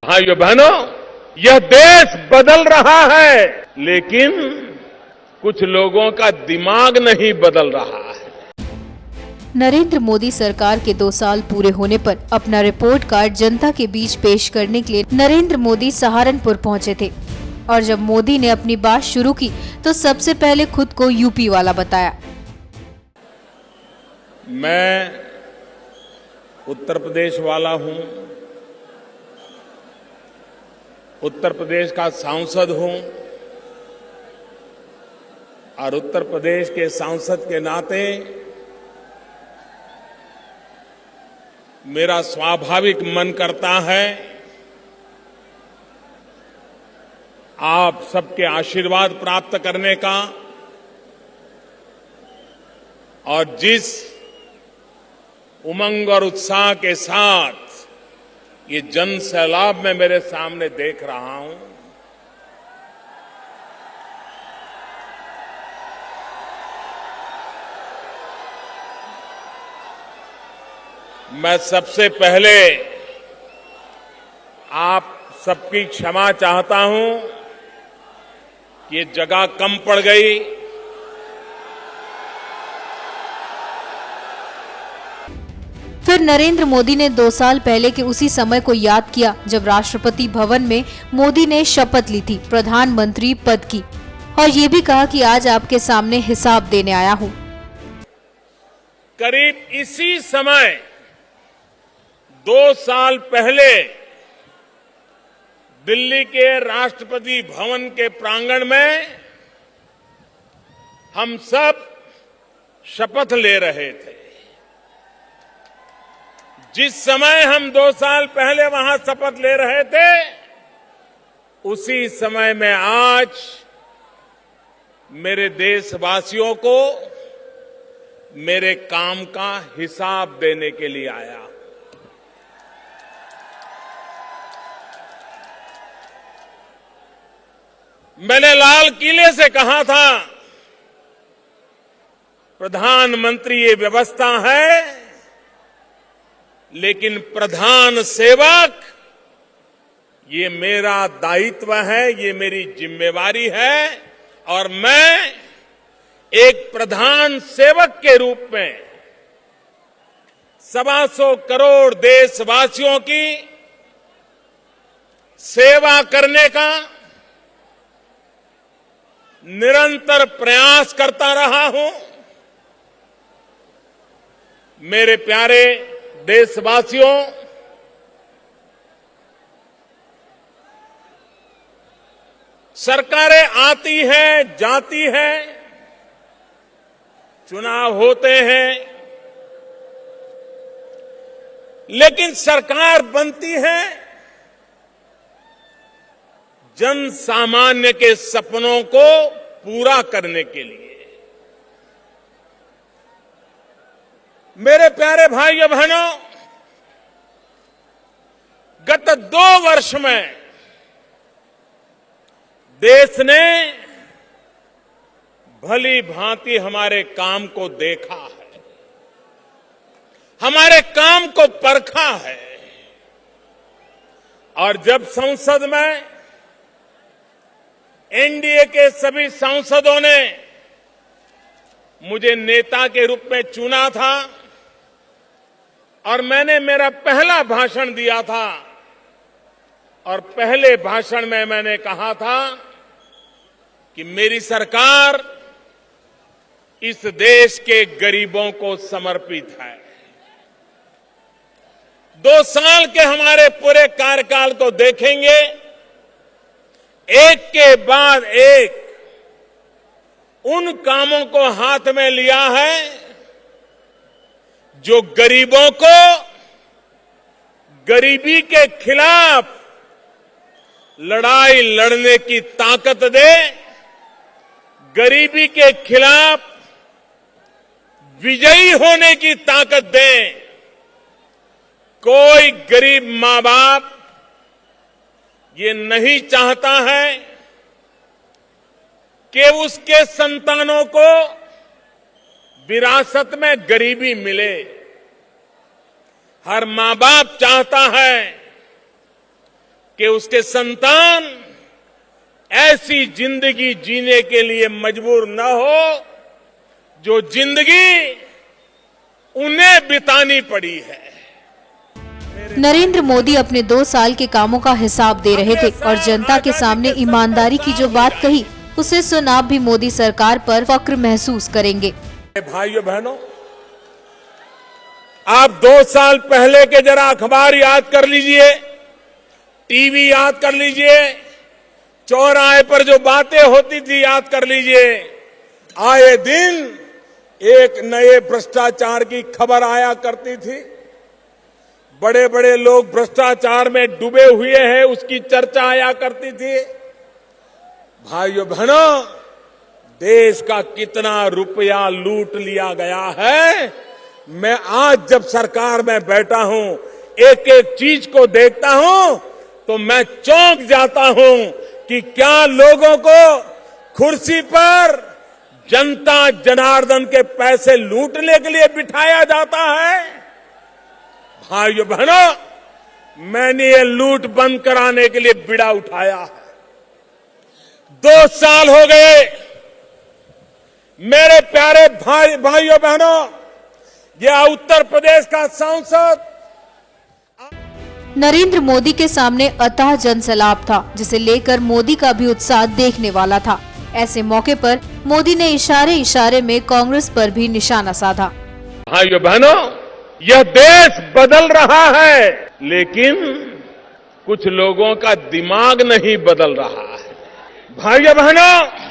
भाइयों बहनों, यह देश बदल रहा है, लेकिन कुछ लोगों का दिमाग नहीं बदल रहा है। नरेंद्र मोदी सरकार के 2 साल पूरे होने पर अपना रिपोर्ट कार्ड जनता के बीच पेश करने के लिए नरेंद्र मोदी सहारनपुर पहुंचे थे और जब मोदी ने अपनी बात शुरू की तो सबसे पहले खुद को यूपी वाला बताया। मैं उत्तर प्रदेश वाला हूं, उत्तर प्रदेश का सांसद हूं और उत्तर प्रदेश के सांसद के नाते मेरा स्वाभाविक मन करता है आप सबके आशीर्वाद प्राप्त करने का और जिस उमंग और उत्साह के साथ ये जन सैलाब मैं मेरे सामने देख रहा हूं, मैं सबसे पहले आप सबकी क्षमा चाहता हूं कि ये जगह कम पड़ गई। फिर नरेंद्र मोदी ने 2 साल पहले के उसी समय को याद किया जब राष्ट्रपति भवन में मोदी ने शपथ ली थी प्रधानमंत्री पद की और ये भी कहा कि आज आपके सामने हिसाब देने आया हूं। करीब इसी समय 2 साल पहले दिल्ली के राष्ट्रपति भवन के प्रांगण में हम सब शपथ ले रहे थे। जिस समय हम 2 साल पहले वहां शपथ ले रहे थे, उसी समय में आज मेरे देशवासियों को मेरे काम का हिसाब देने के लिए आया। मैंने लाल किले से कहा था, प्रधानमंत्री ये व्यवस्था है, लेकिन प्रधान सेवक ये मेरा दायित्व है, ये मेरी जिम्मेवारी है और मैं एक प्रधान सेवक के रूप में 125 करोड़ देशवासियों की सेवा करने का निरंतर प्रयास करता रहा हूं। मेरे प्यारे देशवासियों, सरकारें आती हैं, जाती हैं, चुनाव होते हैं, लेकिन सरकार बनती है जन सामान्य के सपनों को पूरा करने के लिए। मेरे प्यारे भाइयों बहनों, गत 2 वर्ष में देश ने भली भांति हमारे काम को देखा है, हमारे काम को परखा है और जब संसद में एनडीए के सभी सांसदों ने मुझे नेता के रूप में चुना था और मैंने मेरा पहला भाषण दिया था और पहले भाषण में मैंने कहा था कि मेरी सरकार इस देश के गरीबों को समर्पित है। 2 साल के हमारे पूरे कार्यकाल को देखेंगे, एक के बाद एक उन कामों को हाथ में लिया है जो गरीबों को गरीबी के खिलाफ लड़ाई लड़ने की ताकत दे, गरीबी के खिलाफ विजयी होने की ताकत दे। कोई गरीब मां बाप ये नहीं चाहता है कि उसके संतानों को विरासत में गरीबी मिले। हर मां बाप चाहता है कि उसके संतान ऐसी जिंदगी जीने के लिए मजबूर न हो जो जिंदगी उन्हें बितानी पड़ी है। नरेंद्र मोदी अपने 2 साल के कामों का हिसाब दे रहे थे और जनता के सामने ईमानदारी की जो बात कही उसे सुन आप भी मोदी सरकार पर फक्र महसूस करेंगे। भाइयों बहनों, आप 2 साल पहले के जरा अखबार याद कर लीजिए, टीवी याद कर लीजिए, चौराहे पर जो बातें होती थी याद कर लीजिए। आए दिन एक नए भ्रष्टाचार की खबर आया करती थी। बड़े बड़े लोग भ्रष्टाचार में डूबे हुए हैं उसकी चर्चा आया करती थी। भाइयों बहनों, देश का कितना रुपया लूट लिया गया है, मैं आज जब सरकार में बैठा हूं, एक एक चीज को देखता हूं तो मैं चौंक जाता हूं कि क्या लोगों को कुर्सी पर जनता जनार्दन के पैसे लूटने के लिए बिठाया जाता है। भाइयों बहनों, मैंने ये लूट बंद कराने के लिए बीड़ा उठाया है। 2 साल हो गए मेरे प्यारे भाइयों बहनों, यह उत्तर प्रदेश का सांसद नरेंद्र मोदी के सामने अथाह जनसैलाब था जिसे लेकर मोदी का भी उत्साह देखने वाला था। ऐसे मौके पर मोदी ने इशारे इशारे में कांग्रेस पर भी निशाना साधा। भाइयों बहनों, यह देश बदल रहा है लेकिन कुछ लोगों का दिमाग नहीं बदल रहा है। भाइयों बहनों,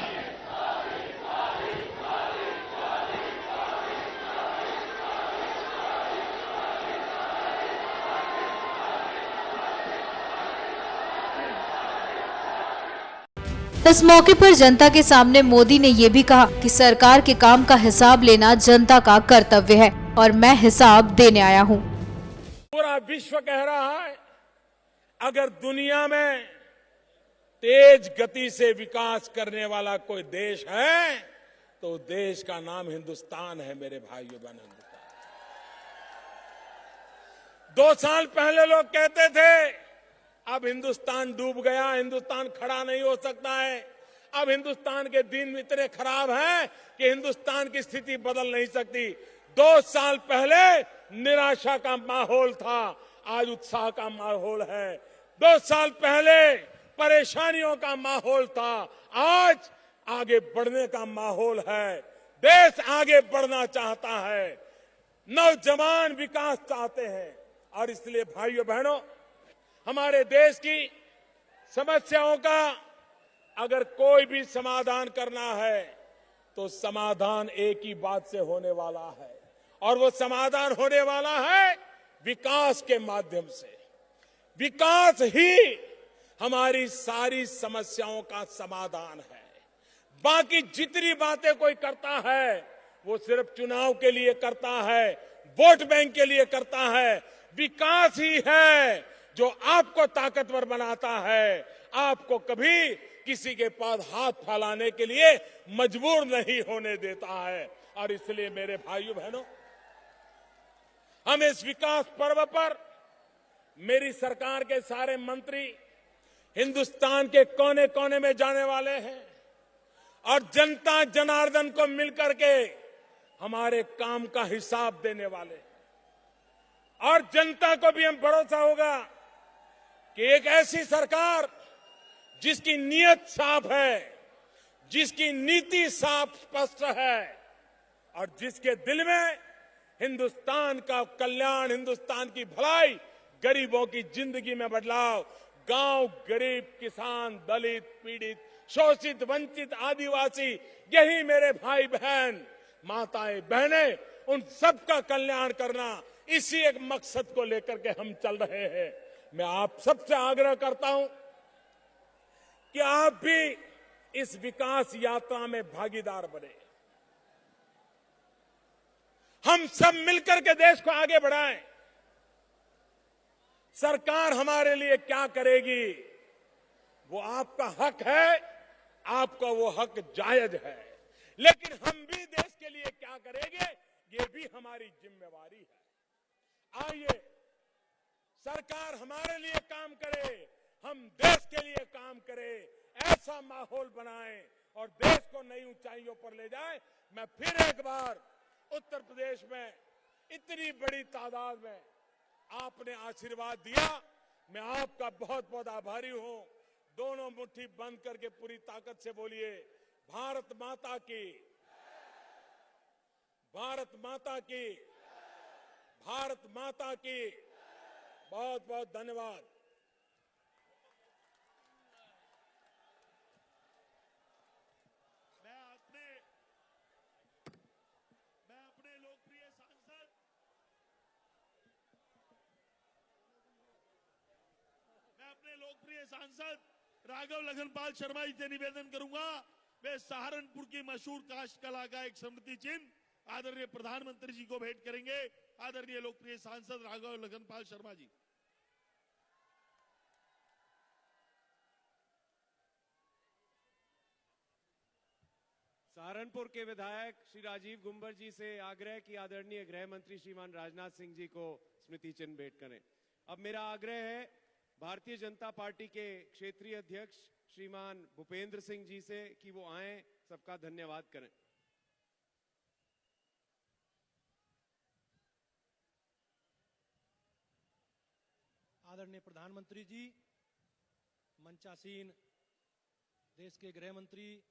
इस मौके पर जनता के सामने मोदी ने ये भी कहा कि सरकार के काम का हिसाब लेना जनता का कर्तव्य है और मैं हिसाब देने आया हूँ। पूरा विश्व कह रहा है अगर दुनिया में तेज गति से विकास करने वाला कोई देश है तो देश का नाम हिंदुस्तान है। मेरे भाइयों बहनों, 2 साल पहले लोग कहते थे अब हिंदुस्तान डूब गया, हिंदुस्तान खड़ा नहीं हो सकता है, अब हिंदुस्तान के दिन इतने खराब हैं कि हिंदुस्तान की स्थिति बदल नहीं सकती। 2 साल पहले निराशा का माहौल था, आज उत्साह का माहौल है। 2 साल पहले परेशानियों का माहौल था, आज आगे बढ़ने का माहौल है। देश आगे बढ़ना चाहता है, नौजवान विकास चाहते हैं और इसलिए भाइयों बहनों, हमारे देश की समस्याओं का अगर कोई भी समाधान करना है तो समाधान एक ही बात से होने वाला है और वो समाधान होने वाला है विकास के माध्यम से। विकास ही हमारी सारी समस्याओं का समाधान है। बाकी जितनी बातें कोई करता है वो सिर्फ चुनाव के लिए करता है, वोट बैंक के लिए करता है। विकास ही है जो आपको ताकतवर बनाता है, आपको कभी किसी के पास हाथ फैलाने के लिए मजबूर नहीं होने देता है। और इसलिए मेरे भाइयों बहनों, हम इस विकास पर्व पर मेरी सरकार के सारे मंत्री हिंदुस्तान के कोने कोने में जाने वाले हैं और जनता जनार्दन को मिलकर के हमारे काम का हिसाब देने वाले। और जनता को भी हम भरोसा होगा कि एक ऐसी सरकार जिसकी नीयत साफ है, जिसकी नीति साफ स्पष्ट है और जिसके दिल में हिंदुस्तान का कल्याण, हिंदुस्तान की भलाई, गरीबों की जिंदगी में बदलाव, गांव, गरीब, किसान, दलित, पीड़ित, शोषित, वंचित, आदिवासी, यही मेरे भाई बहन, माताएं, बहनें, उन सबका कल्याण करना, इसी एक मकसद को लेकर के हम चल रहे हैं। मैं आप सबसे आग्रह करता हूं कि आप भी इस विकास यात्रा में भागीदार बने। हम सब मिलकर के देश को आगे बढ़ाएं। सरकार हमारे लिए क्या करेगी वो आपका हक है, आपका वो हक जायज है, लेकिन हम भी देश के लिए क्या करेंगे ये भी हमारी जिम्मेवारी है। आइए सरकार हमारे लिए काम करे, हम देश के लिए काम करें, ऐसा माहौल बनाएं और देश को नई ऊंचाइयों पर ले जाएं। मैं फिर एक बार उत्तर प्रदेश में इतनी बड़ी तादाद में आपने आशीर्वाद दिया, मैं आपका बहुत बहुत आभारी हूं। दोनों मुट्ठी बंद करके पूरी ताकत से बोलिए, भारत माता की, भारत माता की, भारत माता की। बहुत बहुत धन्यवाद। मैं अपने लोकप्रिय सांसद राघव लखनपाल शर्मा जी से निवेदन करूंगा, वे सहारनपुर की मशहूर काष्ठ कला का एक स्मृति चिन्ह आदरणीय प्रधानमंत्री जी को भेंट करेंगे। आदरणीय लोकप्रिय सांसद राघव लखनपाल शर्मा जी। सहारनपुर के विधायक श्री राजीव गुंबर जी से आग्रह कि आदरणीय गृह मंत्री श्रीमान राजनाथ सिंह जी को स्मृति चिन्ह भेंट करें। अब मेरा आग्रह है भारतीय जनता पार्टी के क्षेत्रीय अध्यक्ष श्रीमान भूपेंद्र सिंह जी से कि वो आएं, सबका धन्यवाद करें। आदरणीय प्रधानमंत्री जी, मंचासीन देश के गृह मंत्री,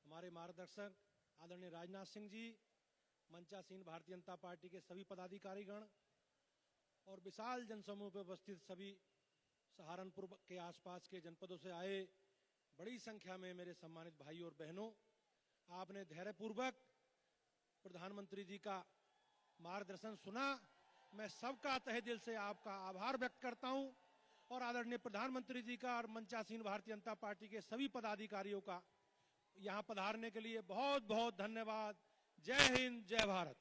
हमारे मार्गदर्शक आदरणीय राजनाथ सिंह जी, मंचासीन भारतीय जनता पार्टी के सभी पदाधिकारीगण और विशाल जनसमूह पर उपस्थित सभी सहारनपुर के आसपास के जनपदों से आए बड़ी संख्या में मेरे सम्मानित भाई और बहनों, आपने धैर्यपूर्वक प्रधानमंत्री जी का मार्गदर्शन सुना। मैं सबका तहे दिल से आपका आभार व्यक्त करता हूं और आदरणीय प्रधानमंत्री जी का और मंचासीन भारतीय जनता पार्टी के सभी पदाधिकारियों का यहां पधारने के लिए बहुत बहुत धन्यवाद। जय हिंद, जय भारत।